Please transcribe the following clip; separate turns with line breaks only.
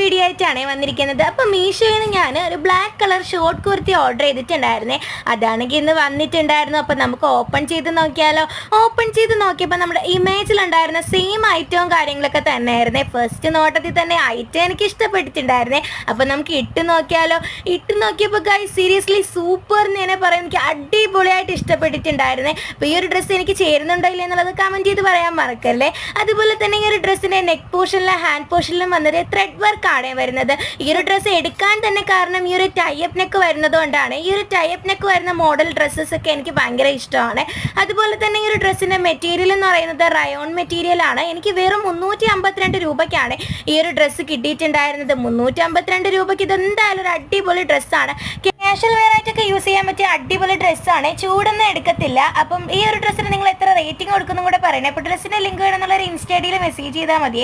Video ആയിട്ടാണ് വന്നിരിക്കുന്നത്. അപ്പോൾ മീഷോയിൽ നിന്ന് ഞാൻ ഒരു black colour short kurti order ചെയ്തിട്ടുണ്ടായിരുന്നേ. അതാണെങ്കിൽ ഇന്ന് വന്നിട്ടുണ്ടായിരുന്നു. അപ്പോൾ നമുക്ക് ഓപ്പൺ ചെയ്ത് നോക്കിയാലോ. ഓപ്പൺ ചെയ്ത് നോക്കിയപ്പോൾ നമ്മുടെ ഇമേജിലുണ്ടായിരുന്ന സെയിം ഐറ്റവും കാര്യങ്ങളൊക്കെ തന്നെയായിരുന്നേ. ഫസ്റ്റ് നോട്ടത്തിൽ തന്നെ ഐറ്റം എനിക്ക് ഇഷ്ടപ്പെട്ടിട്ടുണ്ടായിരുന്നേ. അപ്പോൾ നമുക്ക് ഇട്ട് നോക്കിയാലോ. ഇട്ട് നോക്കിയപ്പോൾ ഗൈസ് സീരിയസ്ലി സൂപ്പർ എന്ന് തന്നെ പറയാം. എനിക്ക് അടിപൊളിയായിട്ട് ഇഷ്ടപ്പെട്ടിട്ടുണ്ടായിരുന്നേ. അപ്പോൾ ഈ ഒരു ഡ്രസ്സ് എനിക്ക് ചേരുന്നുണ്ടോ ഇല്ല എന്നുള്ളത് കമൻറ്റ് ചെയ്ത് പറയാൻ മറക്കല്ലേ. അതുപോലെ തന്നെ ഈ ഒരു ഡ്രസ്സിൻ്റെ നെക്ക് പോർഷനിലും ഹാൻഡ് പോർഷനിലും വന്നത് ത്രെഡ് വർക്ക് ആണ് വരുന്നത്. ഈ ഒരു ഡ്രസ്സ് എടുക്കാൻ തന്നെ കാരണം ഈ ഒരു ടൈപ്പ് നെക്ക് വരുന്നത് കൊണ്ടാണ്. ഈ ഒരു ടൈപ്പ് നെക്ക് വരുന്ന മോഡൽ ഡ്രസ്സസ് ഒക്കെ എനിക്ക് ഭയങ്കര ഇഷ്ടമാണ്. അതുപോലെ തന്നെ ഈ ഒരു ഡ്രസ്സിൻ്റെ മെറ്റീരിയൽ എന്ന് പറയുന്നത് റയോൺ മെറ്റീരിയൽ ആണ്. എനിക്ക് വെറും 352 രൂപയ്ക്കാണ് ഈ ഒരു ഡ്രസ്സ് കിട്ടിയിട്ടുണ്ടായിരുന്നത്. 352 രൂപയ്ക്ക് ഇത് എന്തായാലും ഒരു അടിപൊളി ഡ്രസ്സാണ്. കാഷ്വൽ വെയർ ആയിട്ടൊക്കെ യൂസ് ചെയ്യാൻ പറ്റിയ അടിപൊളി ഡ്രസ്സാണ്. ചൂടൊന്നും എടുക്കത്തില്ല. അപ്പം ഈ ഒരു ഡ്രസ്സിന് നിങ്ങൾ എത്ര റേറ്റിംഗ് കൊടുക്കുന്നു കൂടെ പറയണേ. അപ്പോൾ ഡ്രസ്സിൻ്റെ ലിങ്ക് വേണമെന്നുള്ള ഒരു ഇൻസ്റ്റയിൽ മെസ്സേജ് ചെയ്താൽ മതിയേ.